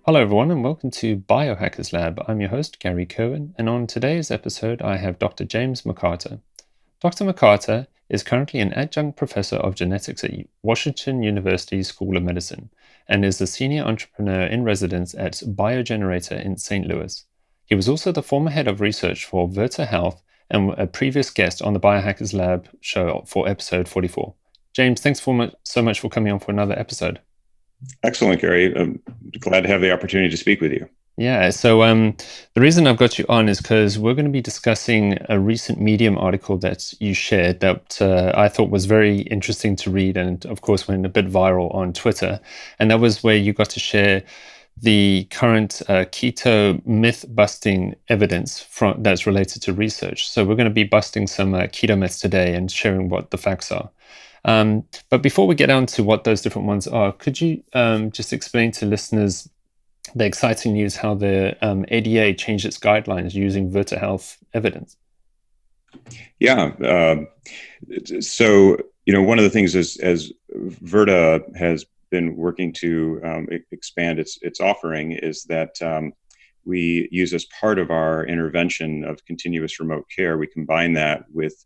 Hello, everyone, and welcome to Biohackers Lab. I'm your host, Gary Cohen, and on today's episode, I have Dr. James McCarter. Dr. McCarter is currently an adjunct professor of genetics at Washington University School of Medicine and is the senior entrepreneur in residence at Biogenerator in St. Louis. He was also the former head of research for Virta Health and a previous guest on the Biohackers Lab show for episode 44. James, thanks so much for coming on for another episode. Excellent, Gary. I'm glad to have the opportunity to speak with you. Yeah, so the reason I've got you on is because we're going to be discussing a recent Medium article that you shared that I thought was very interesting to read and, of course, went a bit viral on Twitter. And that was where you got to share the current keto myth-busting evidence that's related to research. So we're going to be busting some keto myths today and sharing what the facts are. But before we get on to what those different ones are, could you just explain to listeners the exciting news how the ADA changed its guidelines using Virta Health evidence? Yeah. So, one of the things is, as Virta has been working to expand its offering is that we use, as part of our intervention of continuous remote care, we combine that with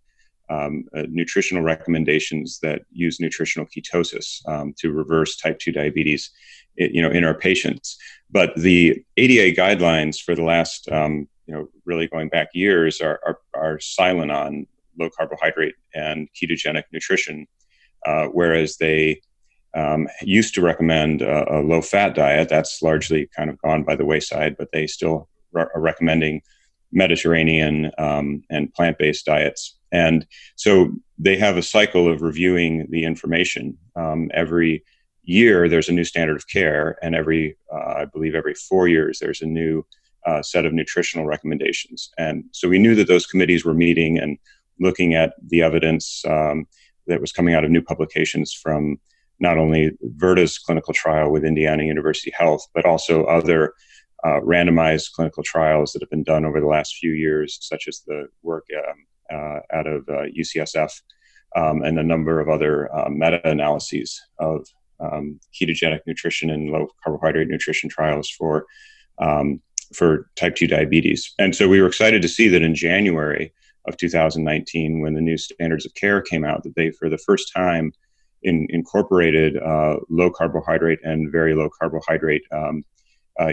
nutritional recommendations that use nutritional ketosis to reverse type 2 diabetes, in our patients. But the ADA guidelines for the last, really going back years are silent on low carbohydrate and ketogenic nutrition, whereas they used to recommend a low fat diet. That's largely kind of gone by the wayside, but they still are recommending Mediterranean and plant-based diets. And so they have a cycle of reviewing the information. Every year, there's a new standard of care, and I believe every 4 years, there's a new set of nutritional recommendations. And so we knew that those committees were meeting and looking at the evidence that was coming out of new publications from not only Virta's clinical trial with Indiana University Health, but also other randomized clinical trials that have been done over the last few years, such as the work out of UCSF and a number of other meta-analyses of ketogenic nutrition and low carbohydrate nutrition trials for type 2 diabetes. And so we were excited to see that in January of 2019, when the new standards of care came out, that they, for the first time, incorporated low carbohydrate and very low carbohydrate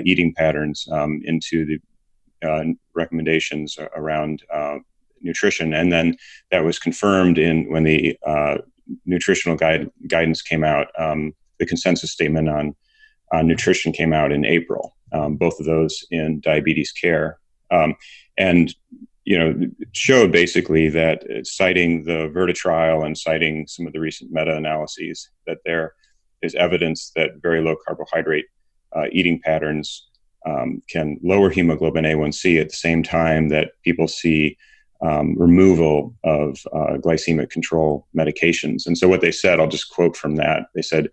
eating patterns into the recommendations around nutrition. And then that was confirmed when the nutritional guidance came out. The consensus statement on nutrition came out in April, both of those in diabetes care. And showed basically that, citing the Virta trial and citing some of the recent meta-analyses, that there is evidence that very low carbohydrate eating patterns can lower hemoglobin A1C at the same time that people see removal of glycemic control medications. And so what they said, I'll just quote from that. They said,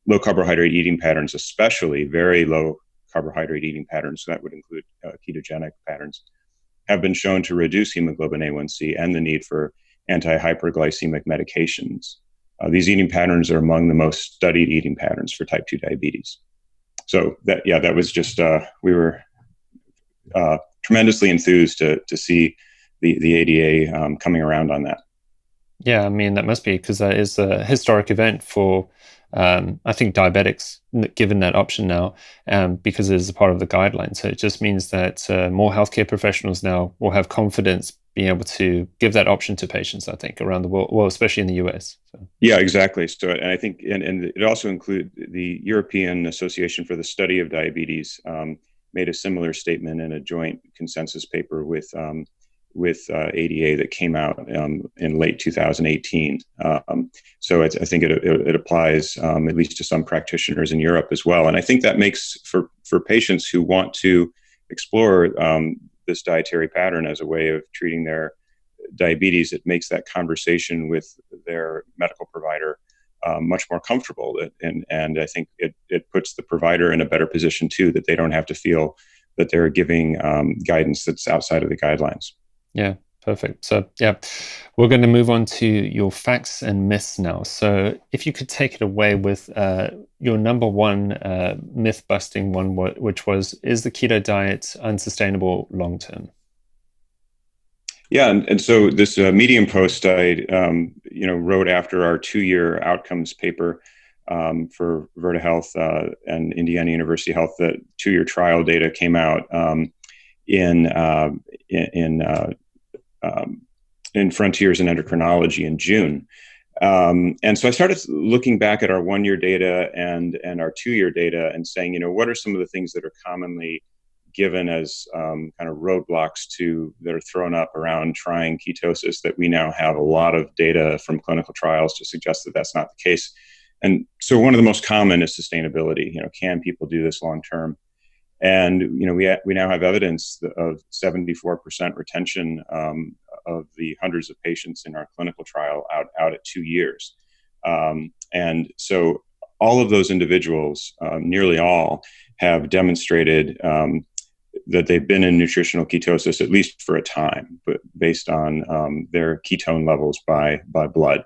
low carbohydrate eating patterns, especially very low carbohydrate eating patterns, so that would include ketogenic patterns, have been shown to reduce hemoglobin A1C and the need for anti-hyperglycemic medications. These eating patterns are among the most studied eating patterns for type 2 diabetes. So that was just, we were tremendously enthused to see the ADA coming around on that. Yeah, I mean, that must be because that is a historic event for, I think, diabetics, given that option now, because it is a part of the guidelines. So it just means that more healthcare professionals now will have confidence being able to give that option to patients, I think, around the world, well, especially in the US. So. Yeah, exactly. So, and I think, and it also includes the European Association for the Study of Diabetes made a similar statement in a joint consensus paper with ADA that came out in late 2018. So I think it applies at least to some practitioners in Europe as well. And I think that makes for patients who want to explore this dietary pattern as a way of treating their diabetes, it makes that conversation with their medical provider much more comfortable. And I think it puts the provider in a better position too, that they don't have to feel that they're giving guidance that's outside of the guidelines. Yeah, Perfect. So, yeah, we're going to move on to your facts and myths now. So, if you could take it away with your number one myth busting one, which was, is the keto diet unsustainable long term? Yeah, and so this Medium post I wrote after our 2-year outcomes paper for Virta Health and Indiana University Health. That 2-year trial data came out in Frontiers in Endocrinology in June. And so I started looking back at our 1-year data and our 2-year data and saying, what are some of the things that are commonly given as kind of roadblocks that are thrown up around trying ketosis, that we now have a lot of data from clinical trials to suggest that that's not the case. And so one of the most common is sustainability. Can people do this long term? And we now have evidence of 74% retention of the hundreds of patients in our clinical trial out at 2 years. And so all of those individuals, nearly all, have demonstrated that they've been in nutritional ketosis at least for a time, but based on their ketone levels by blood.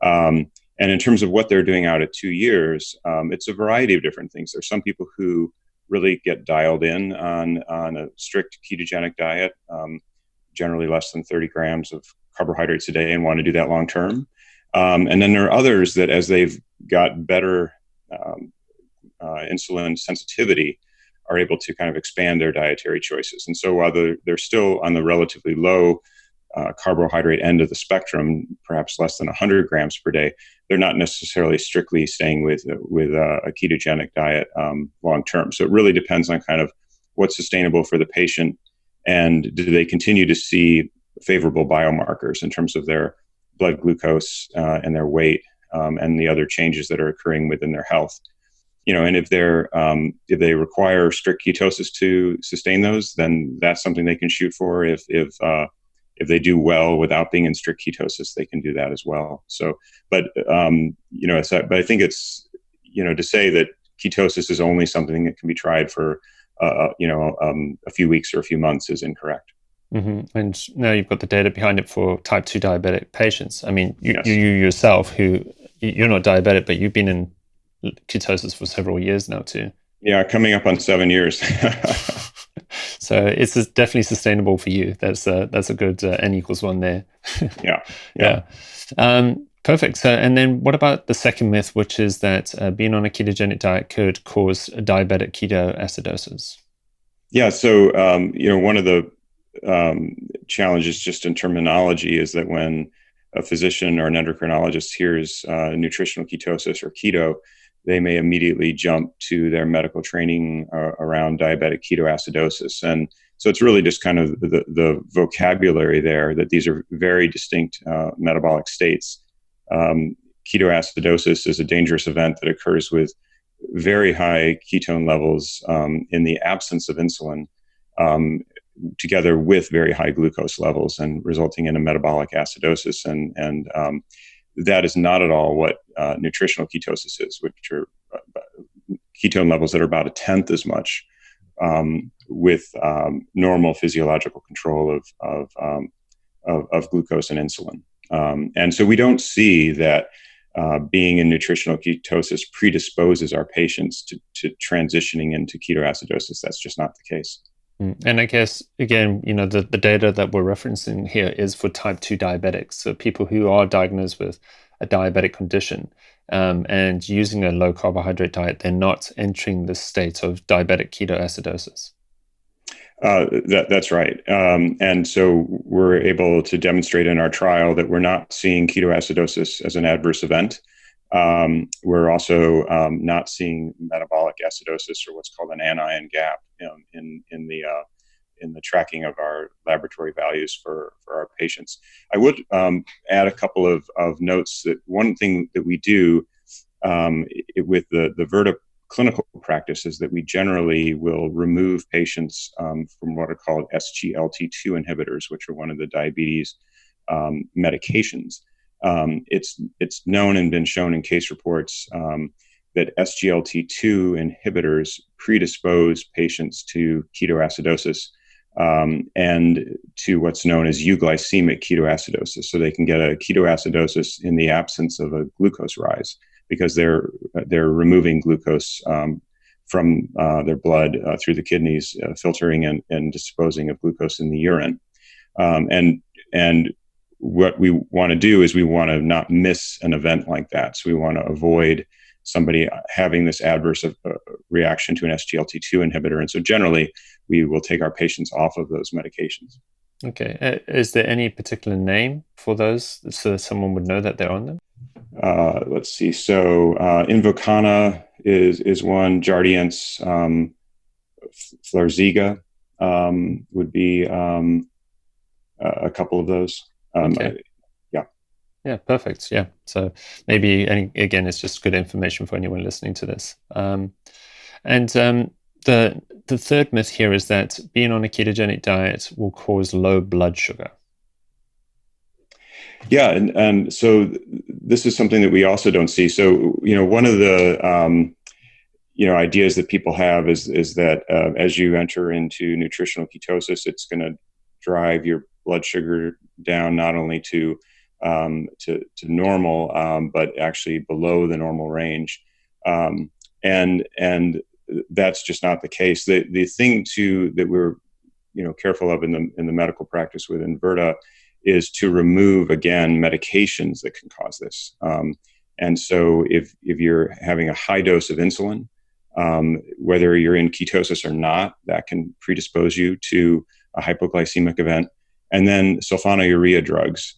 And in terms of what they're doing out at 2 years, it's a variety of different things. There's some people who really get dialed in on a strict ketogenic diet, generally less than 30 grams of carbohydrates a day, and want to do that long term. And then there are others that, as they've got better insulin sensitivity, are able to kind of expand their dietary choices. And so while they're still on the relatively low carbohydrate end of the spectrum, perhaps less than 100 grams per day, they're not necessarily strictly staying with a ketogenic diet long term. So it really depends on kind of what's sustainable for the patient, and do they continue to see favorable biomarkers in terms of their blood glucose and their weight and the other changes that are occurring within their health. And if they require strict ketosis to sustain those, then that's something they can shoot for. If they do well without being in strict ketosis, they can do that as well. So, but I think it's, to say that ketosis is only something that can be tried for, a few weeks or a few months is incorrect. Mm-hmm. And now you've got the data behind it for type 2 diabetic patients. I mean, Yes. you yourself, you're not diabetic, but you've been in ketosis for several years now too. Yeah, coming up on 7 years. So it's definitely sustainable for you. That's a good N equals 1 there. Yeah. Perfect. So, and then what about the second myth, which is that being on a ketogenic diet could cause diabetic ketoacidosis? Yeah. So, one of the challenges just in terminology is that when a physician or an endocrinologist hears nutritional ketosis or keto, they may immediately jump to their medical training around diabetic ketoacidosis. And so it's really just kind of the vocabulary there, that these are very distinct metabolic states. Ketoacidosis is a dangerous event that occurs with very high ketone levels in the absence of insulin, together with very high glucose levels, and resulting in a metabolic acidosis. And that is not at all what nutritional ketosis is, which are ketone levels that are about 1/10 as much, with normal physiological control of glucose and insulin. And so we don't see that being in nutritional ketosis predisposes our patients to transitioning into ketoacidosis. That's just not the case. And I guess, again, the data that we're referencing here is for type 2 diabetics. So people who are diagnosed with a diabetic condition and using a low carbohydrate diet, they're not entering the state of diabetic ketoacidosis. That's right. And so we're able to demonstrate in our trial that we're not seeing ketoacidosis as an adverse event. We're also not seeing metabolic acidosis, or what's called an anion gap, in the tracking of our laboratory values for our patients. I would add a couple of notes. That one thing that we do with the Virta clinical practice is that we generally will remove patients from what are called SGLT2 inhibitors, which are one of the diabetes medications. It's known and been shown in case reports that SGLT2 inhibitors predispose patients to ketoacidosis and to what's known as euglycemic ketoacidosis. So they can get a ketoacidosis in the absence of a glucose rise because they're removing glucose from their blood through the kidneys, filtering and disposing of glucose in the urine. And what we want to do is we want to not miss an event like that. So we want to avoid somebody having this adverse reaction to an SGLT2 inhibitor. And so generally, we will take our patients off of those medications. Okay. Is there any particular name for those so that someone would know that they're on them? Let's see. So Invokana is one. Jardiance, Flarziga would be a couple of those. Okay. Yeah, perfect. Yeah. So maybe, and again, it's just good information for anyone listening to this. The third myth here is that being on a ketogenic diet will cause low blood sugar. Yeah, and so this is something that we also don't see. So, one of the ideas that people have is that as you enter into nutritional ketosis, it's going to drive your blood sugar down not only to normal, but actually below the normal range, and that's just not the case. The thing that we're careful of in the medical practice within Virta is to remove, again, medications that can cause this. And so if you're having a high dose of insulin, whether you're in ketosis or not, that can predispose you to a hypoglycemic event. And then sulfonylurea drugs.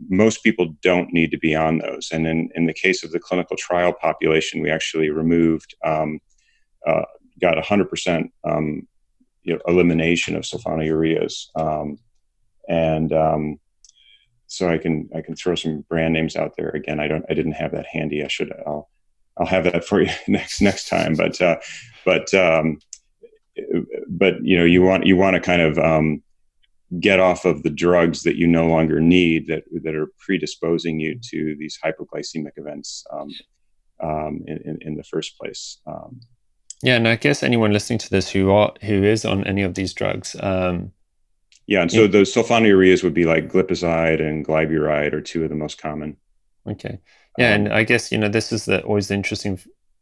Most people don't need to be on those. And in the case of the clinical trial population, we actually removed, got 100% elimination of sulfonylureas. So I can throw some brand names out there. Again, I didn't have that handy. I'll have that for you next time. But you want to kind of get off of the drugs that you no longer need that are predisposing you to these hypoglycemic events in the first place. Yeah, and I guess anyone listening to this who is on any of these drugs. Yeah, and so those sulfonylureas would be like glipizide and glyburide are two of the most common. Okay. Yeah, and I guess, this is always the interesting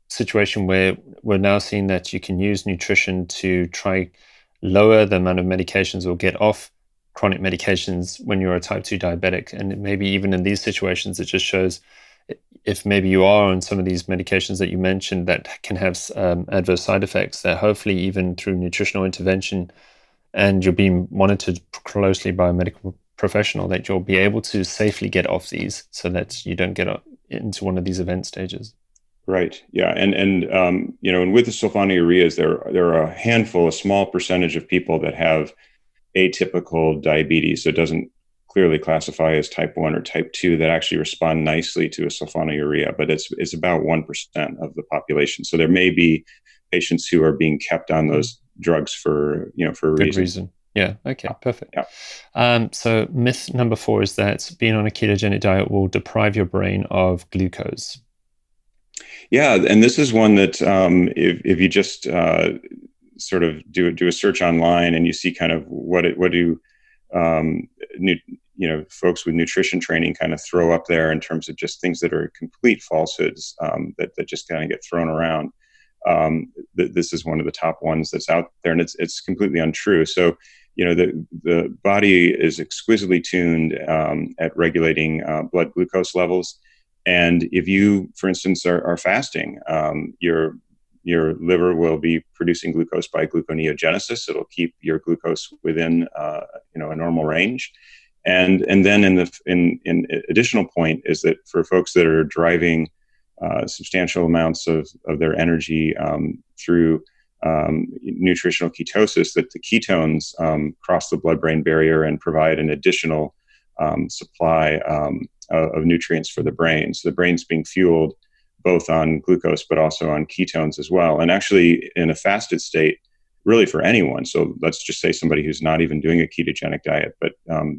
situation where we're now seeing that you can use nutrition to try lower the amount of medications or get off chronic medications when you're a type 2 diabetic. And maybe even in these situations, it just shows if maybe you are on some of these medications that you mentioned that can have adverse side effects, that hopefully even through nutritional intervention and you're being monitored closely by a medical professional, that you'll be able to safely get off these so that you don't get into one of these event stages. Right. Yeah. And with the sulfonylureas, there are a handful, a small percentage of people that have atypical diabetes. So it doesn't clearly classify as type 1 or type 2 that actually respond nicely to a sulfonylurea, but it's about 1% of the population. So there may be patients who are being kept on those drugs for a good reason. Yeah. Okay. Perfect. Yeah. So myth number 4 is that being on a ketogenic diet will deprive your brain of glucose. Yeah, and this is one that if you just sort of do a search online and you see kind of what do folks with nutrition training kind of throw up there in terms of just things that are complete falsehoods that just kind of get thrown around. This is one of the top ones that's out there, and it's completely untrue. So, the body is exquisitely tuned at regulating blood glucose levels. And if you, for instance, are fasting, your liver will be producing glucose by gluconeogenesis. It'll keep your glucose within a normal range. And then in additional point is that for folks that are driving substantial amounts of their energy through nutritional ketosis, that the ketones cross the blood-brain barrier and provide an additional supply of nutrients for the brain. So the brain's being fueled both on glucose, but also on ketones as well. And actually in a fasted state, really for anyone. So let's just say somebody who's not even doing a ketogenic diet, but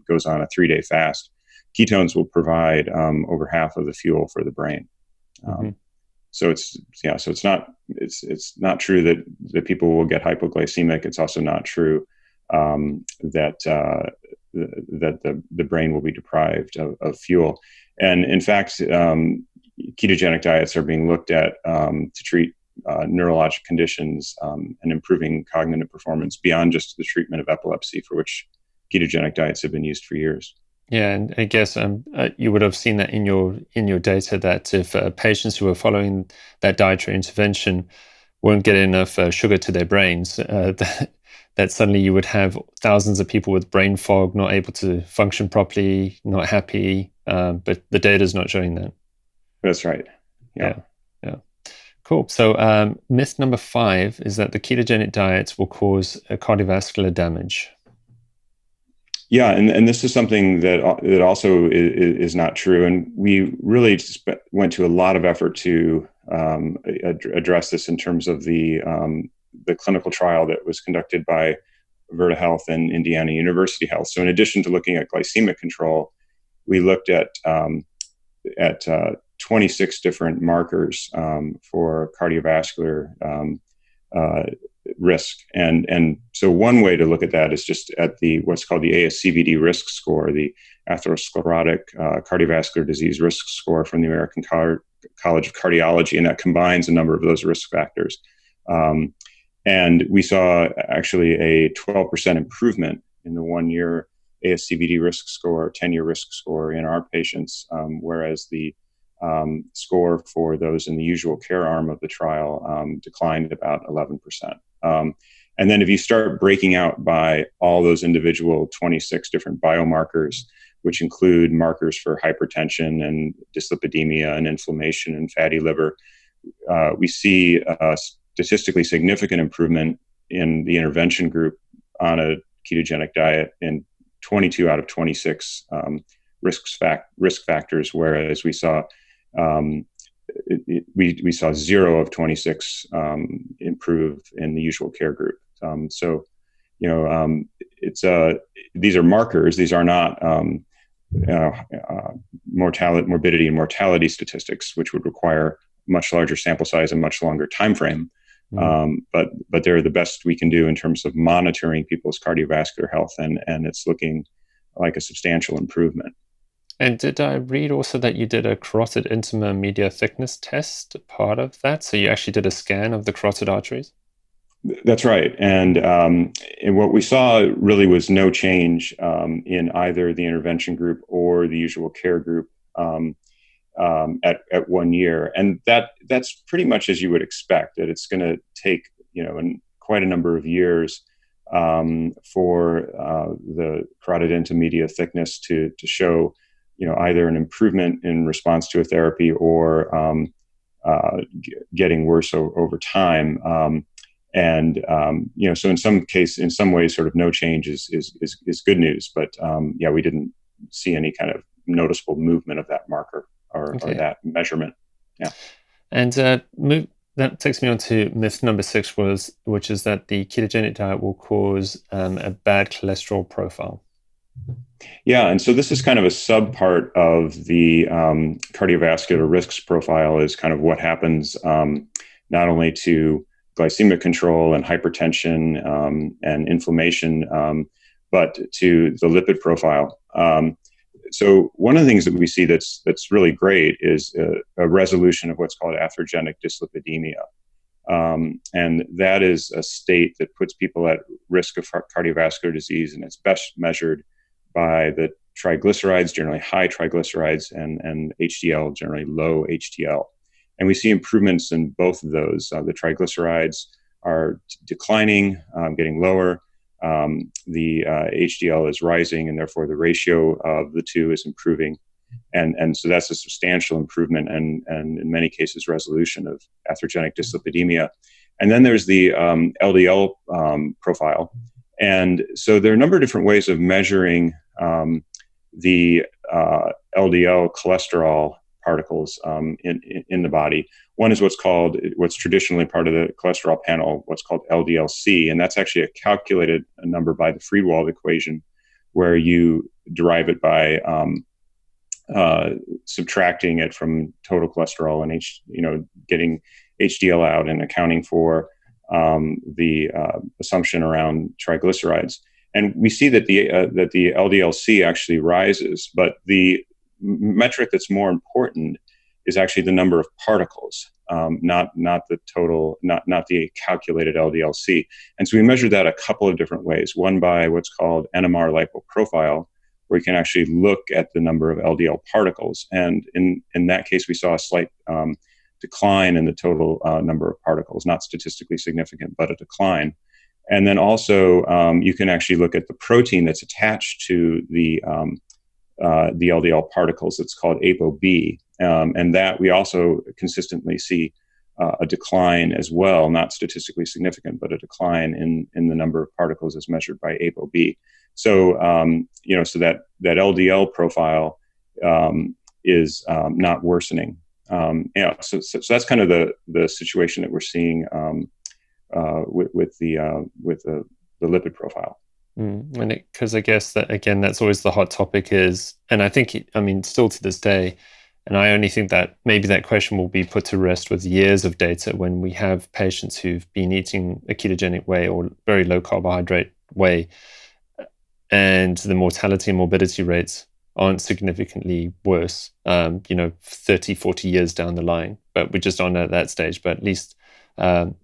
goes on a 3-day fast, ketones will provide over half of the fuel for the brain. So it's not true that people will get hypoglycemic. It's also not true that the brain will be deprived of fuel. And in fact, ketogenic diets are being looked at to treat neurologic conditions and improving cognitive performance beyond just the treatment of epilepsy, for which ketogenic diets have been used for years. Yeah, and I guess you would have seen that in your data that if patients who were following that dietary intervention weren't getting enough sugar to their brains, that suddenly you would have thousands of people with brain fog, not able to function properly, not happy. But the data is not showing that. That's right. Yeah. Cool. So myth number 5 is that the ketogenic diets will cause cardiovascular damage. Yeah, and this is something that also is not true. And we really went to a lot of effort to address this in terms of the clinical trial that was conducted by Virta Health and Indiana University Health. So in addition to looking at glycemic control, we looked at 26 different markers for cardiovascular risk. And so one way to look at that is just at the what's called the ASCVD risk score, the atherosclerotic cardiovascular disease risk score from the American College of Cardiology, and that combines a number of those risk factors. And we saw actually a 12% improvement in the 1-year ASCVD risk score, 10-year risk score in our patients, whereas the score for those in the usual care arm of the trial declined about 11%. And then if you start breaking out by all those individual 26 different biomarkers, which include markers for hypertension and dyslipidemia and inflammation and fatty liver, we see a statistically significant improvement in the intervention group on a ketogenic diet in 22 out of 26 risk factors, whereas we saw we saw 0 of 26 improve in the usual care group. So, it's these are markers. These are not morbidity and mortality statistics, which would require much larger sample size and much longer time frame. But they're the best we can do in terms of monitoring people's cardiovascular health, and it's looking like a substantial improvement. And did I read also that you did a carotid intima media thickness test part of that? So you actually did a scan of the carotid arteries? That's right. And what we saw really was no change in either the intervention group or the usual care group at 1 year. And that's pretty much as you would expect, that it's going to take, quite a number of years for the carotid intima media thickness to show either an improvement in response to a therapy or getting worse over time. So in some ways, sort of no change is good news. But we didn't see any kind of noticeable movement of that marker or that measurement. Yeah. And that takes me on to myth number 6, which is that the ketogenic diet will cause a bad cholesterol profile. Yeah, and so this is kind of a subpart of the cardiovascular risks profile, is kind of what happens not only to glycemic control and hypertension and inflammation, but to the lipid profile. So one of the things that we see that's really great is a resolution of what's called atherogenic dyslipidemia. And that is a state that puts people at risk of cardiovascular disease, and it's best measured by the triglycerides, generally high triglycerides, and HDL, generally low HDL. And we see improvements in both of those. The triglycerides are declining, getting lower. The HDL is rising, and therefore the ratio of the two is improving. And so that's a substantial improvement and in many cases resolution of atherogenic dyslipidemia. And then there's the LDL profile. And so there are a number of different ways of measuring the LDL cholesterol particles in the body. One is what's traditionally part of the cholesterol panel, what's called LDL-C, and that's actually a calculated number by the Friedewald equation, where you derive it by subtracting it from total cholesterol and getting HDL out and accounting for the assumption around triglycerides. and we see that the LDL-C actually rises, but the metric that's more important is actually the number of particles, not the total, not the calculated LDL-C. And so we measured that a couple of different ways. One by what's called NMR lipoprofile, where you can actually look at the number of LDL particles. And in that case, we saw a slight decline in the total number of particles, not statistically significant, but a decline. And then also, you can actually look at the protein that's attached to the LDL particles. It's called ApoB, and that we also consistently see a decline as well, not statistically significant, but a decline in the number of particles as measured by ApoB. So, so that LDL profile is not worsening. So that's kind of the situation that we're seeing with the lipid profile. And because I guess that, again, that's always the hot topic is, and I think, still to this day, and I only think that maybe that question will be put to rest with years of data when we have patients who've been eating a ketogenic way or very low carbohydrate way, and the mortality and morbidity rates aren't significantly worse, 30, 40 years down the line. But we just aren't at that stage. But at least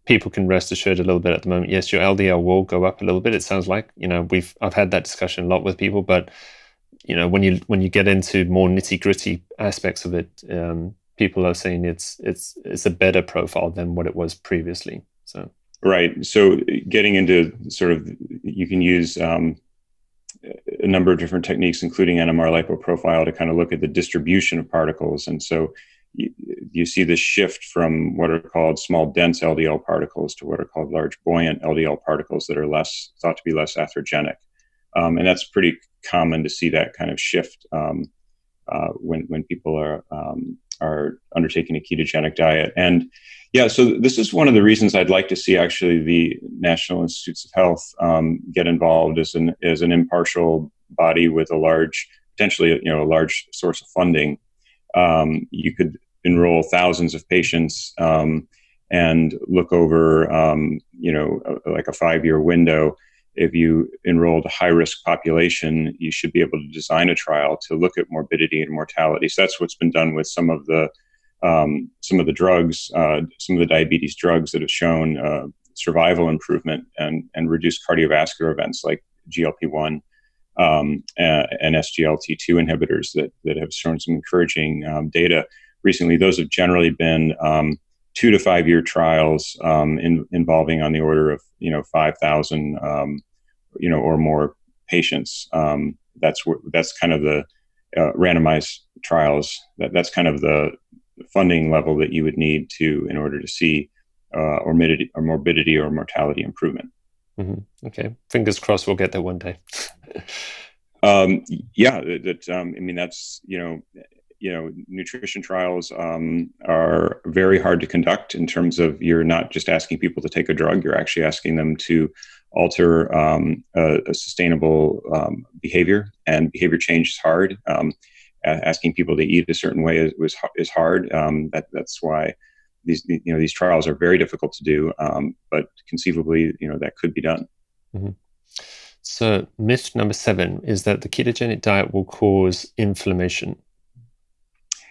people can rest assured a little bit at the moment. Yes, your LDL will go up a little bit. It sounds like, I've had that discussion a lot with people, but when you get into more nitty gritty aspects of it, people are saying it's a better profile than what it was previously. So right. So getting into sort of, you can use a number of different techniques, including NMR lipoprofile, to kind of look at the distribution of particles. And so you see this shift from what are called small dense LDL particles to what are called large buoyant LDL particles that are thought to be less atherogenic. And that's pretty common to see that kind of shift when people are undertaking a ketogenic diet. And yeah, so this is one of the reasons I'd like to see actually the National Institutes of Health get involved as an impartial body with potentially a large source of funding. You could enroll thousands of patients and look over like a 5-year window. If you enrolled a high-risk population, you should be able to design a trial to look at morbidity and mortality. So that's what's been done with some of the drugs, some of the diabetes drugs that have shown survival improvement and reduced cardiovascular events like GLP-1 and SGLT2 inhibitors that have shown some encouraging data recently. Those have generally been 2 to 5 year trials involving on the order of 5,000 or more patients. That's kind of the randomized trials. That's kind of the funding level that you would need in order to see morbidity or mortality improvement. Mm-hmm. Okay, fingers crossed we'll get there one day. That's nutrition trials are very hard to conduct in terms of you're not just asking people to take a drug, you're actually asking them to alter a sustainable behavior, and behavior change is hard. Asking people to eat a certain way is hard. That's why these trials are very difficult to do, but conceivably that could be done. Mm-hmm. So myth number 7 is that the ketogenic diet will cause inflammation.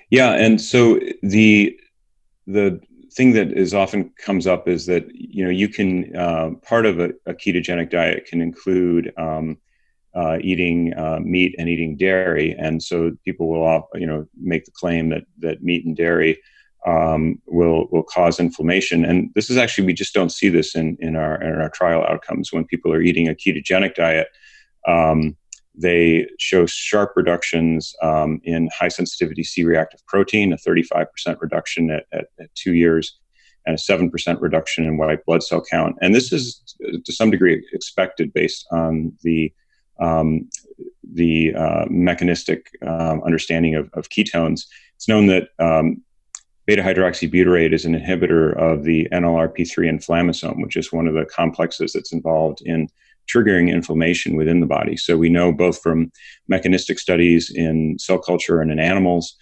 Yeah, and so the thing that is often comes up is that you can part of a ketogenic diet can include eating meat and eating dairy, and so people will make the claim that meat and dairy will cause inflammation. And this is actually, we just don't see this in our trial outcomes. When people are eating a ketogenic diet, they show sharp reductions in high sensitivity C-reactive protein, a 35% reduction at 2 years, and a 7% reduction in white blood cell count. And this is to some degree expected based on the mechanistic understanding of ketones. It's known that beta-hydroxybutyrate is an inhibitor of the NLRP3 inflammasome, which is one of the complexes that's involved in triggering inflammation within the body. So we know both from mechanistic studies in cell culture and in animals,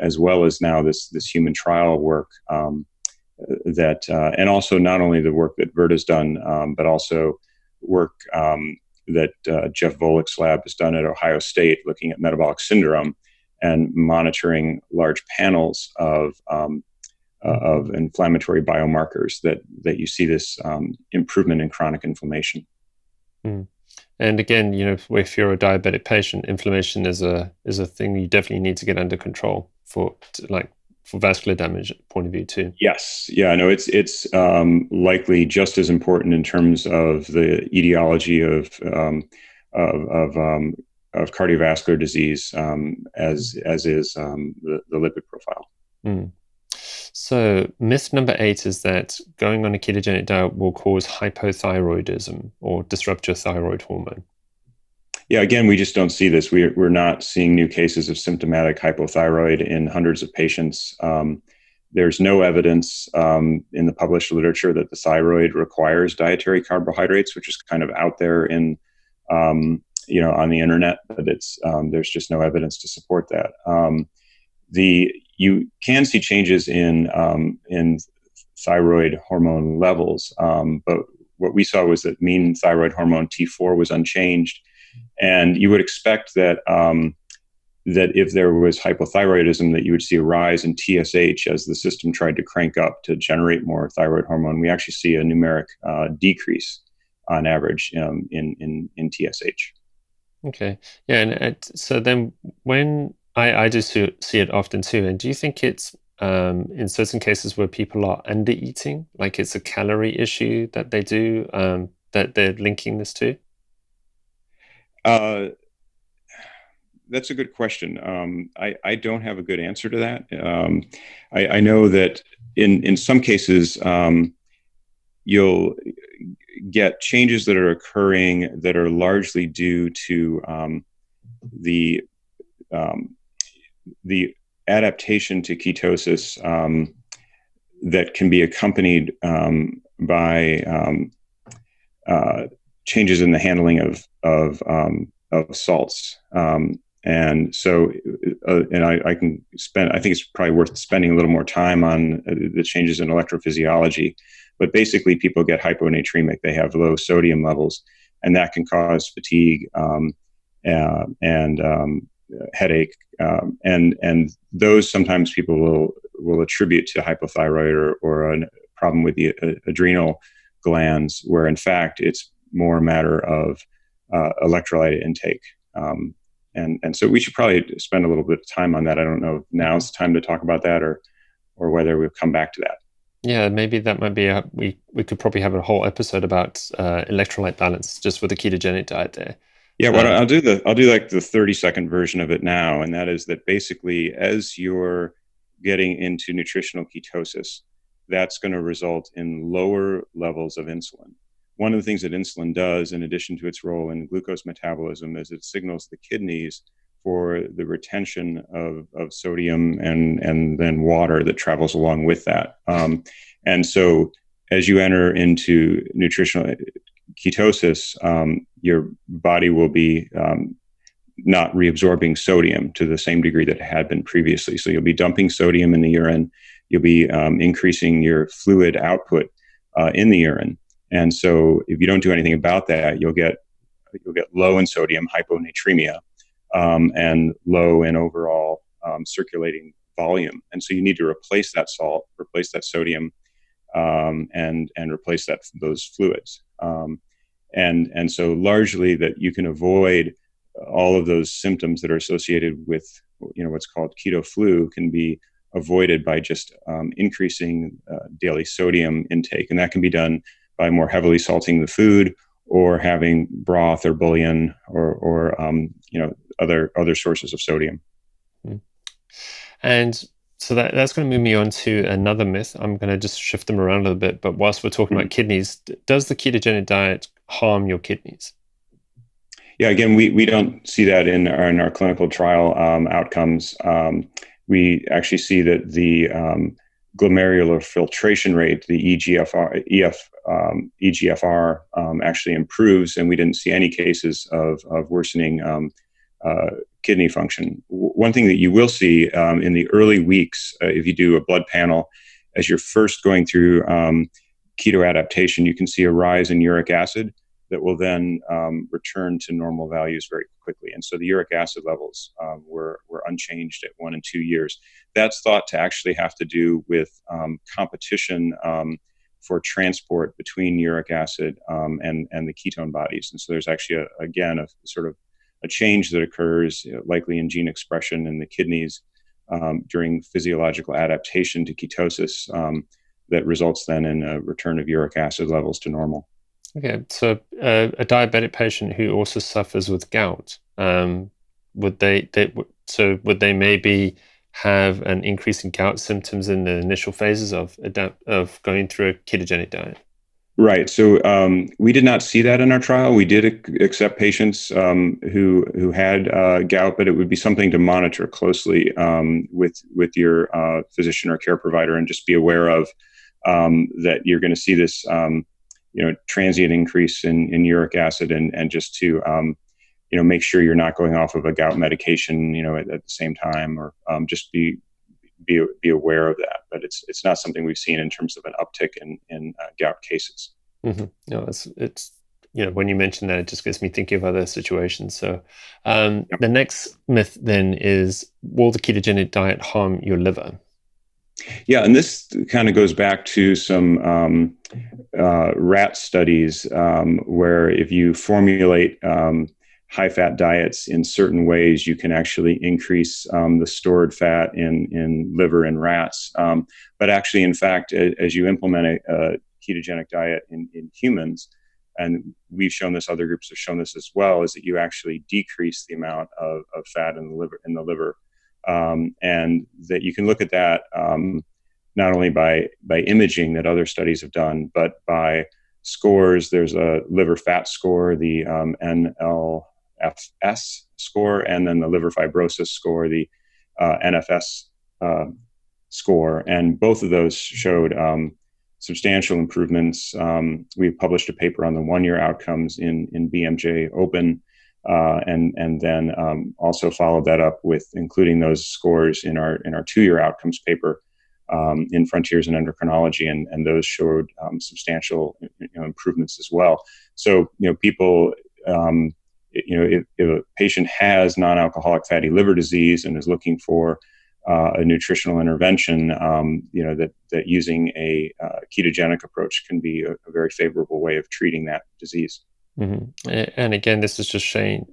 as well as now this human trial work, and also not only the work that Virta's done, but also work Jeff Volek's lab has done at Ohio State, looking at metabolic syndrome and monitoring large panels of inflammatory biomarkers that you see this improvement in chronic inflammation. Mm. And again, if you're a diabetic patient, inflammation is a thing you definitely need to get under control for vascular damage point of view too. Yes, yeah, no, it's likely just as important in terms of the etiology of cardiovascular disease as is the lipid profile. Mm. So myth number 8 is that going on a ketogenic diet will cause hypothyroidism or disrupt your thyroid hormone. Yeah, again, we just don't see this. We're not seeing new cases of symptomatic hypothyroid in hundreds of patients. There's no evidence in the published literature that the thyroid requires dietary carbohydrates, which is kind of out there on the internet, but there's just no evidence to support that. You can see changes in thyroid hormone levels, but what we saw was that mean thyroid hormone T4 was unchanged, and you would expect that that if there was hypothyroidism, that you would see a rise in TSH as the system tried to crank up to generate more thyroid hormone. We actually see a numeric decrease on average in TSH. Okay, yeah, and so then when I do see it often too. And do you think it's in certain cases where people are under eating, like it's a calorie issue that they do, that they're linking this to? That's a good question. I don't have a good answer to that. I know that in some cases, you'll get changes that are occurring that are largely due to the adaptation to ketosis that can be accompanied by changes in the handling of salts. And so, I think it's probably worth spending a little more time on the changes in electrophysiology. But basically, people get hyponatremic; they have low sodium levels, and that can cause fatigue and headache. And those sometimes people will attribute to hypothyroid or a problem with the adrenal glands, where in fact it's more a matter of electrolyte intake. And so we should probably spend a little bit of time on that. I don't know if now's the time to talk about that or whether we'll come back to that. Yeah, maybe that might be we could probably have a whole episode about electrolyte balance just with the ketogenic diet there. Yeah, well, I'll do like the 30-second version of it now, and that is that basically as you're getting into nutritional ketosis, that's going to result in lower levels of insulin. One of the things that insulin does, in addition to its role in glucose metabolism, is it signals the kidneys for the retention of sodium and then water that travels along with that. And so as you enter into nutritional ketosis, your body will be not reabsorbing sodium to the same degree that it had been previously. So you'll be dumping sodium in the urine. You'll be increasing your fluid output in the urine. And so if you don't do anything about that, you'll get low in sodium, hyponatremia, and low in overall circulating volume. And so you need to replace that salt, replace that sodium, and replace those fluids. And so largely that you can avoid all of those symptoms that are associated with what's called keto flu can be avoided by just increasing daily sodium intake. And that can be done by more heavily salting the food or having broth or bouillon or other sources of sodium. And so that's going to move me on to another myth. I'm going to just shift them around a little bit. But whilst we're talking about kidneys, does the ketogenic diet harm your kidneys? Yeah, again, we don't see that in our clinical trial outcomes. We actually see that the glomerular filtration rate, the EGFR, actually improves, and we didn't see any cases of worsening kidney function. One thing that you will see in the early weeks, if you do a blood panel, as you're first going through keto adaptation, you can see a rise in uric acid. that will then return to normal values very quickly. And so the uric acid levels were unchanged at 1 and 2 years. That's thought to actually have to do with competition for transport between uric acid and the ketone bodies. And so there's actually, again, a sort of a change that occurs, likely in gene expression in the kidneys during physiological adaptation to ketosis that results then in a return of uric acid levels to normal. Okay, so a diabetic patient who also suffers with gout, would they maybe have an increase in gout symptoms in the initial phases of going through a ketogenic diet? Right. So we did not see that in our trial. We did accept patients who had gout, but it would be something to monitor closely with your physician or care provider, and just be aware of that you're going to see this transient increase in uric acid, and just to make sure you're not going off of a gout medication at the same time, or just be aware of that. But it's not something we've seen in terms of an uptick in gout cases. Mm-hmm. No, it's when you mention that, it just gets me thinking of other situations. So the next myth then is, will the ketogenic diet harm your liver? Yeah, and this kind of goes back to some rat studies where if you formulate high-fat diets in certain ways, you can actually increase the stored fat in liver in rats. But actually, in fact, as you implement a ketogenic diet in humans, and we've shown this, other groups have shown this as well, is that you actually decrease the amount of fat in the liver. And that you can look at that not only by imaging that other studies have done, but by scores. There's a liver fat score, the NLFS score, and then the liver fibrosis score, the NFS score. And both of those showed substantial improvements. We published a paper on the 1-year outcomes in BMJ Open, and then also followed that up with including those scores in our 2-year outcomes paper in Frontiers in Endocrinology, and those showed substantial improvements as well. So people, if a patient has non-alcoholic fatty liver disease and is looking for a nutritional intervention, that using a ketogenic approach can be a very favorable way of treating that disease. Mm-hmm. And again, this is just showing,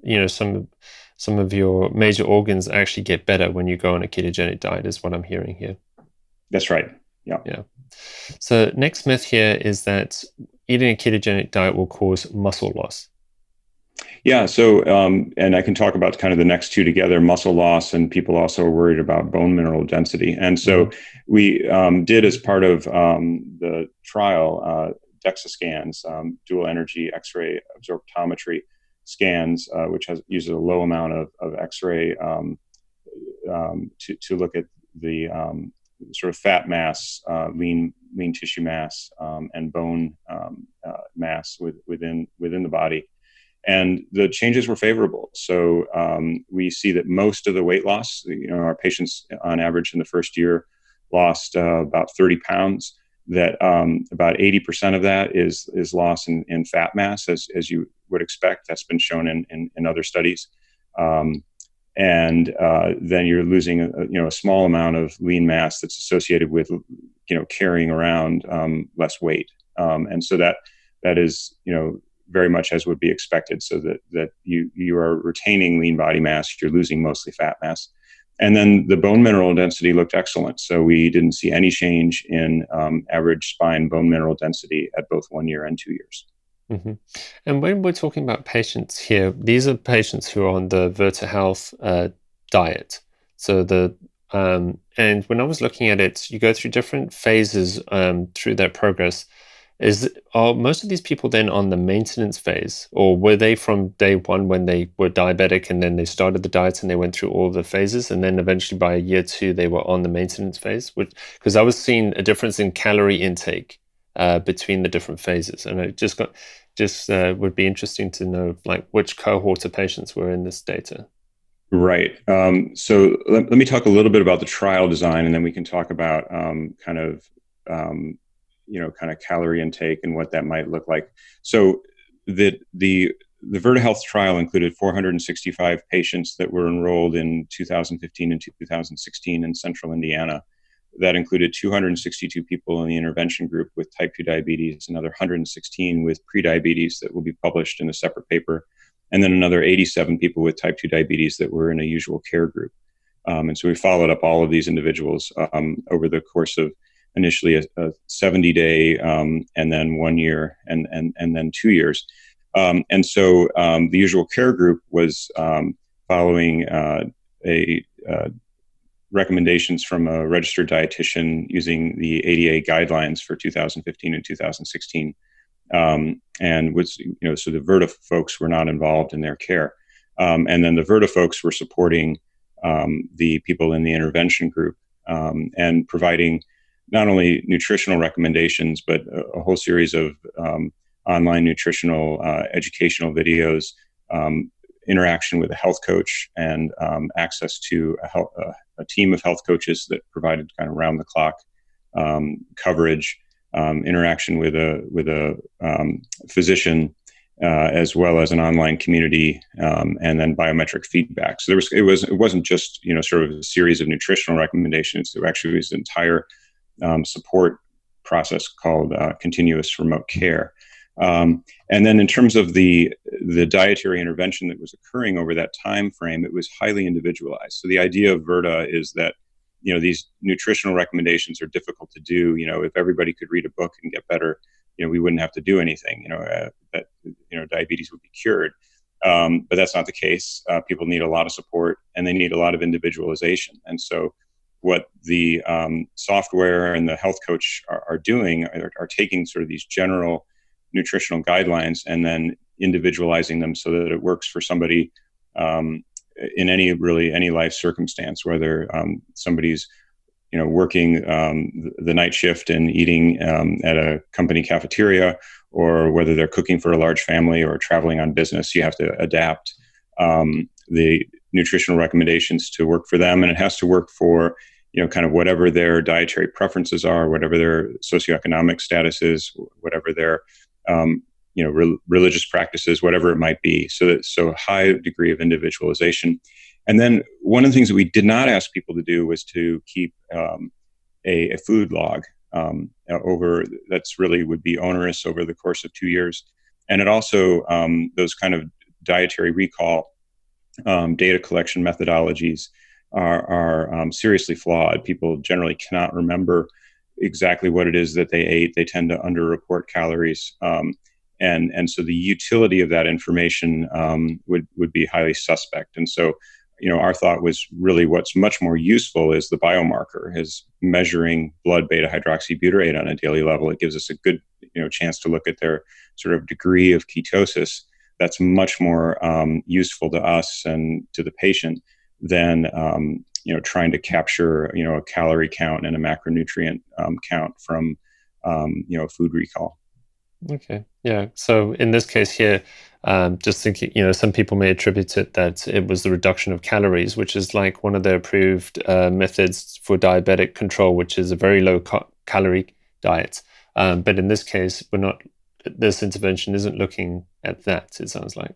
some of your major organs actually get better when you go on a ketogenic diet, is what I'm hearing here. That's right. Yeah. Yeah. So next myth here is that eating a ketogenic diet will cause muscle loss. Yeah. So, and I can talk about kind of the next two together: muscle loss, and people also are worried about bone mineral density. And so we did, as part of the trial, DEXA scans, dual energy X-ray absorptometry scans, which uses a low amount of X-ray to look at the sort of fat mass, lean tissue mass, and bone mass within the body. And the changes were favorable. So we see that most of the weight loss, our patients on average in the first year lost about 30 pounds. That about 80% of that is loss in fat mass, as you would expect. That's been shown in other studies. And then you're losing a small amount of lean mass that's associated with carrying around less weight. And so that is very much as would be expected, so that you are retaining lean body mass, you're losing mostly fat mass. And then the bone mineral density looked excellent. So we didn't see any change in average spine bone mineral density at both 1 year and 2 years. Mm-hmm. And when we're talking about patients here, these are patients who are on the Virta Health diet. So and when I was looking at it, you go through different phases through that progress. Are most of these people then on the maintenance phase, or were they from day one when they were diabetic and then they started the diet and they went through all the phases, and then eventually by year 2 they were on the maintenance phase? Because I was seeing a difference in calorie intake between the different phases, and it just would be interesting to know which cohort of patients were in this data. Right. So let me talk a little bit about the trial design, and then we can talk about kind of calorie intake and what that might look like. So the Virta Health trial included 465 patients that were enrolled in 2015 and 2016 in central Indiana. That included 262 people in the intervention group with type 2 diabetes, another 116 with prediabetes that will be published in a separate paper, and then another 87 people with type 2 diabetes that were in a usual care group. And so we followed up all of these individuals over the course of initially a 70-day, and then 1 year, and then 2 years. And so the usual care group was following recommendations from a registered dietitian using the ADA guidelines for 2015 and 2016, and was, so the Virta folks were not involved in their care, and then the Virta folks were supporting the people in the intervention group, and providing not only nutritional recommendations but a whole series of online nutritional educational videos, interaction with a health coach, and access to a team of health coaches that provided kind of round the clock coverage, interaction with a physician, as well as an online community, and then biometric feedback. So it wasn't just sort of a series of nutritional recommendations. There actually was an entire support process called continuous remote care. And then in terms of the dietary intervention that was occurring over that time frame, it was highly individualized. So the idea of Virta is that these nutritional recommendations are difficult to do. If everybody could read a book and get better, we wouldn't have to do anything. That diabetes would be cured. But that's not the case. People need a lot of support, and they need a lot of individualization. And so what the software and the health coach are doing are taking sort of these general nutritional guidelines and then individualizing them so that it works for somebody in any life circumstance, whether somebody's working the night shift and eating at a company cafeteria, or whether they're cooking for a large family or traveling on business. You have to adapt the nutritional recommendations to work for them, and it has to work for kind of whatever their dietary preferences are, whatever their socioeconomic status is, whatever their religious practices, whatever it might be. So high degree of individualization. And then one of the things that we did not ask people to do was to keep a food log that's really would be onerous over the course of 2 years. And it also, those kind of dietary recall data collection methodologies are seriously flawed. People generally cannot remember exactly what it is that they ate. They tend to underreport calories. And so the utility of that information would be highly suspect. And so, our thought was really what's much more useful is the biomarker, is measuring blood beta hydroxybutyrate on a daily level. It gives us a good, chance to look at their sort of degree of ketosis. That's much more useful to us and to the patient than trying to capture a calorie count and a macronutrient count from food recall. Okay, yeah. So in this case here, just thinking, some people may attribute it that it was the reduction of calories, which is like one of the approved methods for diabetic control, which is a very low calorie diet. But in this case, this intervention isn't looking at that, it sounds like.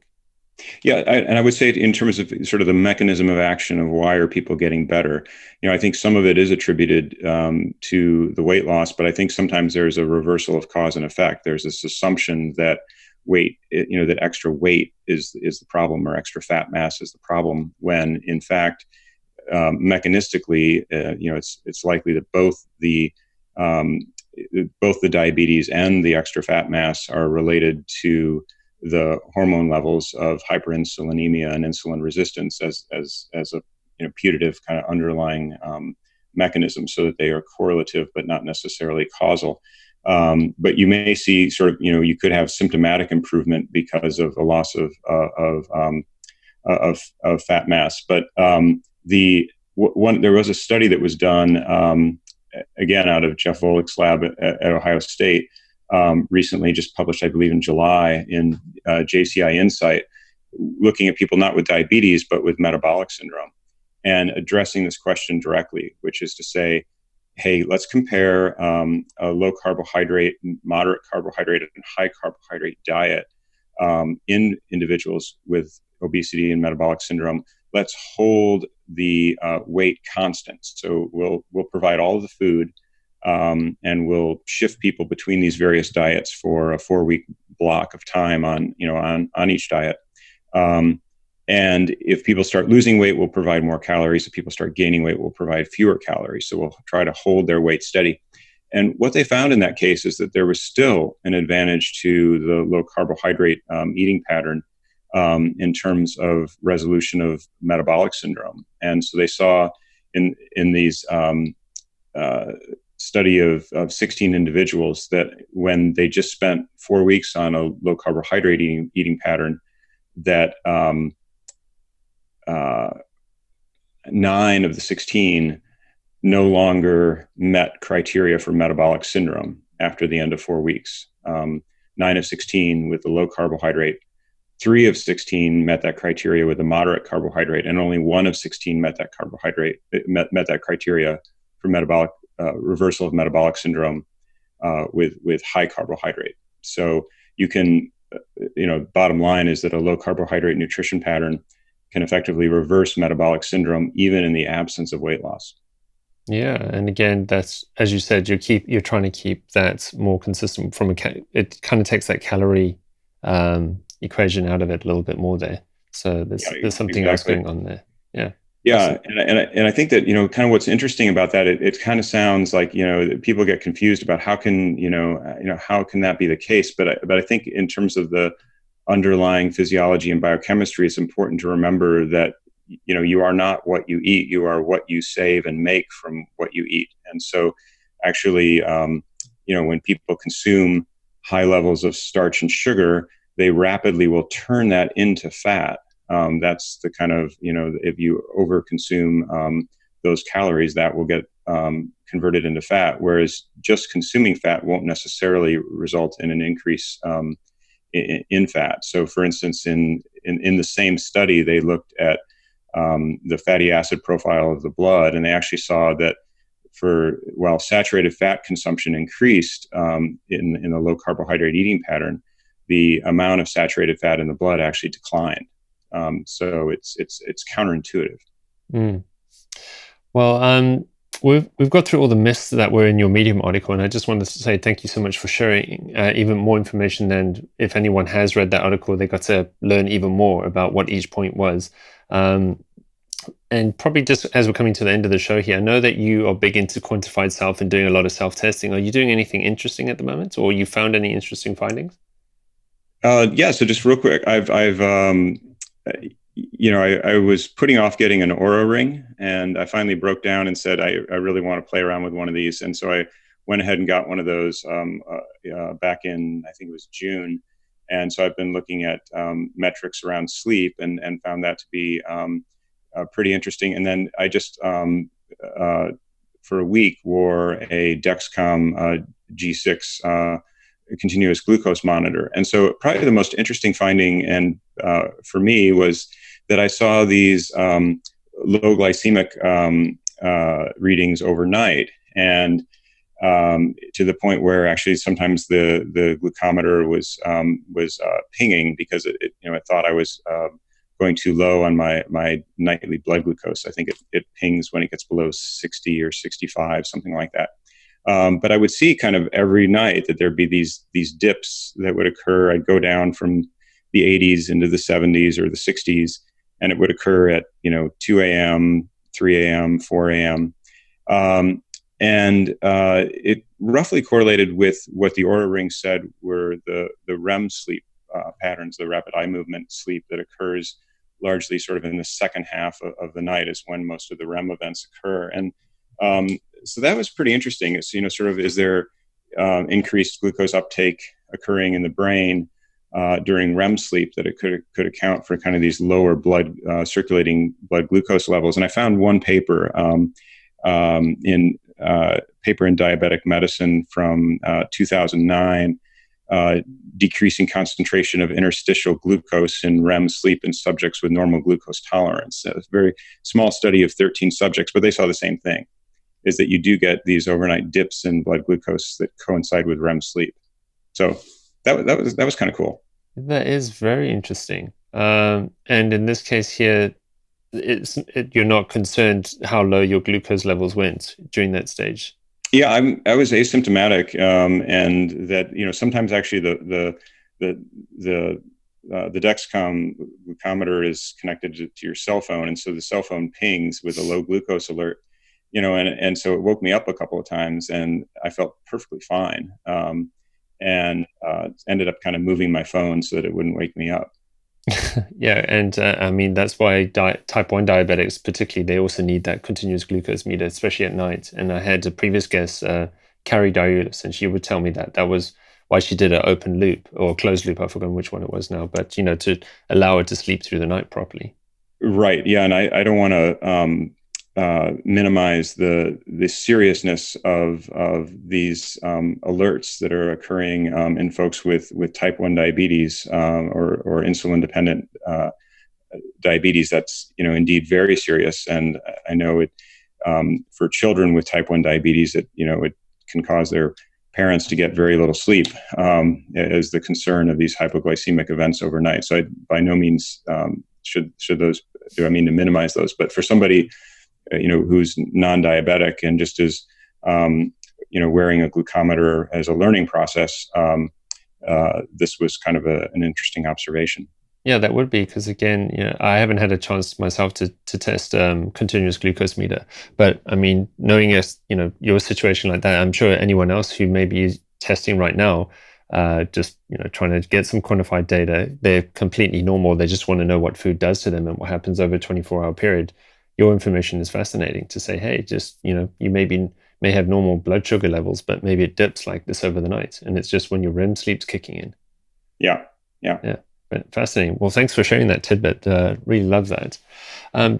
Yeah, and I would say in terms of sort of the mechanism of action of why are people getting better, I think some of it is attributed to the weight loss, but I think sometimes there's a reversal of cause and effect. There's this assumption that that extra weight is the problem, or extra fat mass is the problem, when in fact, mechanistically, it's likely that both the diabetes and the extra fat mass are related to the hormone levels of hyperinsulinemia and insulin resistance as a putative kind of underlying mechanism, so that they are correlative but not necessarily causal. But you may see sort of, you could have symptomatic improvement because of a loss of fat mass. But there was a study that was done again out of Jeff Volek's lab at Ohio State. Recently just published, I believe in July, in JCI Insight, looking at people not with diabetes, but with metabolic syndrome, and addressing this question directly, which is to say, hey, let's compare a low carbohydrate, moderate carbohydrate, and high carbohydrate diet in individuals with obesity and metabolic syndrome, let's hold the weight constant. So we'll provide all of the food, and we'll shift people between these various diets for a 4-week block of time on each diet. And if people start losing weight, we'll provide more calories. If people start gaining weight, we'll provide fewer calories. So we'll try to hold their weight steady. And what they found in that case is that there was still an advantage to the low carbohydrate eating pattern in terms of resolution of metabolic syndrome. And so they saw in these study of 16 individuals that when they just spent 4 weeks on a low carbohydrate eating pattern, that 9 of the 16 no longer met criteria for metabolic syndrome after the end of 4 weeks. 9 of 16 with the low carbohydrate, 3 of 16 met that criteria with a moderate carbohydrate, and only 1 of 16 met that that criteria for metabolic reversal of metabolic syndrome with high carbohydrate. So you can, bottom line is that a low carbohydrate nutrition pattern can effectively reverse metabolic syndrome even in the absence of weight loss. Yeah, and again, that's, as you said, you're trying to keep that more consistent it kind of takes that calorie equation out of it a little bit more there. So there's something else going on there. Yeah. Yeah, and I think that kind of what's interesting about that, it kind of sounds like people get confused about how can how can that be the case, but I think in terms of the underlying physiology and biochemistry, it's important to remember that you are not what you eat, you are what you save and make from what you eat. And so actually when people consume high levels of starch and sugar, they rapidly will turn that into fat. That's the kind of, if you overconsume those calories, that will get converted into fat, whereas just consuming fat won't necessarily result in an increase in fat. So for instance, in the same study, they looked at the fatty acid profile of the blood, and they actually saw that while saturated fat consumption increased in the low carbohydrate eating pattern, the amount of saturated fat in the blood actually declined. So it's counterintuitive. Mm. Well, we've got through all the myths that were in your Medium article, and I just wanted to say thank you so much for sharing even more information. And if anyone has read that article, they got to learn even more about what each point was. And probably just as we're coming to the end of the show here, I know that you are big into quantified self and doing a lot of self-testing. Are you doing anything interesting at the moment, or you found any interesting findings? Yeah. So just real quick, I was putting off getting an Oura ring, and I finally broke down and said, I really want to play around with one of these. And so I went ahead and got one of those back in, I think it was June. And so I've been looking at metrics around sleep and found that to be pretty interesting. And then I just, for a week, wore a Dexcom G6 continuous glucose monitor. And so probably the most interesting finding and for me was that I saw these low glycemic readings overnight, and to the point where actually sometimes the glucometer was pinging because it thought I was going too low on my nightly blood glucose. I think it pings when it gets below 60 or 65, something like that. But I would see kind of every night that there'd be these dips that would occur. I'd go down from the 80s into the 70s or the 60s, and it would occur at 2 a.m., 3 a.m., 4 a.m. And it roughly correlated with what the Oura ring said were the REM sleep patterns, the rapid eye movement sleep that occurs largely sort of in the second half of the night is when most of the REM events occur. And so that was pretty interesting. It's, sort of, is there increased glucose uptake occurring in the brain during REM sleep that it could account for kind of these lower blood circulating blood glucose levels. And I found one paper in Diabetic Medicine from 2009, decreasing concentration of interstitial glucose in REM sleep in subjects with normal glucose tolerance. It was a very small study of 13 subjects, but they saw the same thing, is that you do get these overnight dips in blood glucose that coincide with REM sleep. So that was kind of cool. That is very interesting. And in this case here, you're not concerned how low your glucose levels went during that stage. Yeah, I was asymptomatic, and that sometimes actually the the the Dexcom glucometer is connected to your cell phone, and so the cell phone pings with a low glucose alert, and so it woke me up a couple of times, and I felt perfectly fine, and ended up kind of moving my phone so that it wouldn't wake me up. Yeah, and I mean that's why type 1 diabetics particularly, they also need that continuous glucose meter, especially at night. And I had a previous guest, Carrie Diulis, and she would tell me that that was why she did an open loop or closed loop. I've forgotten which one it was now, but to allow her to sleep through the night properly. Right. Yeah, and I don't want to minimize the seriousness of these alerts that are occurring in folks with type 1 diabetes, or insulin dependent diabetes. That's indeed very serious, and I know it for children with type 1 diabetes, it can cause their parents to get very little sleep, as the concern of these hypoglycemic events overnight. So I by no means should those do I mean to minimize those, but for somebody who's non-diabetic and just is wearing a glucometer as a learning process, this was kind of an interesting observation. Yeah, that would be because again, I haven't had a chance myself to test continuous glucose meter. But I mean, knowing your situation like that, I'm sure anyone else who may be testing right now, just trying to get some quantified data, they're completely normal. They just want to know what food does to them and what happens over a 24-hour period. Your information is fascinating to say, hey, just you may have normal blood sugar levels, but maybe it dips like this over the night, and it's just when your REM sleep's kicking in. Yeah, yeah. Yeah. Fascinating. Well, thanks for sharing that tidbit. Really love that.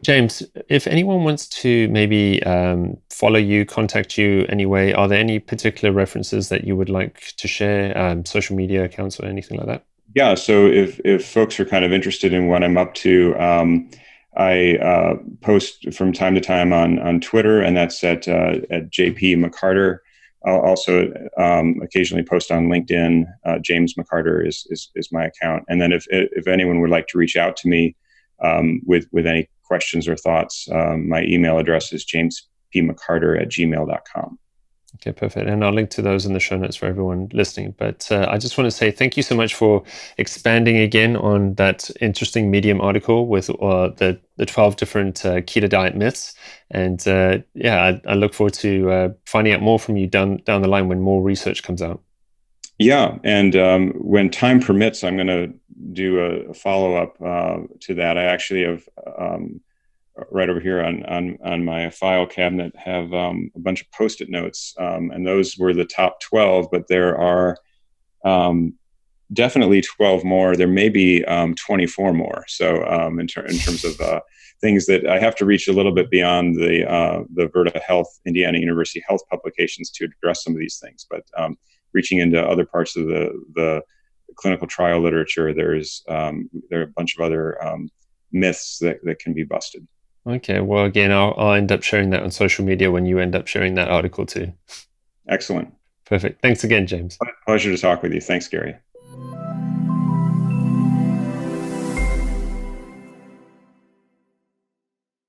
James, if anyone wants to maybe follow you, contact you anyway, are there any particular references that you would like to share, social media accounts or anything like that? Yeah, so if folks are kind of interested in what I'm up to, I post from time to time on Twitter, and that's at JP McCarter. I'll also occasionally post on LinkedIn. James McCarter is my account. And then if anyone would like to reach out to me with any questions or thoughts, my email address is jamespmccarter@gmail.com. Okay, perfect. And I'll link to those in the show notes for everyone listening. But I just want to say thank you so much for expanding again on that interesting Medium article with the 12 different keto diet myths. And yeah, I look forward to finding out more from you down the line when more research comes out. Yeah, and when time permits, I'm going to do a follow-up to that. I actually have right over here on my file cabinet have a bunch of Post-it notes, and those were the top 12, but there are definitely 12 more. There may be 24 more. So in terms of things that I have to reach a little bit beyond the Virta Health, Indiana University Health publications to address some of these things, but reaching into other parts of the clinical trial literature, there are a bunch of other myths that can be busted. Okay, well, again, I'll end up sharing that on social media when you end up sharing that article too. Excellent. Perfect. Thanks again, James. Pleasure to talk with you. Thanks, Gary.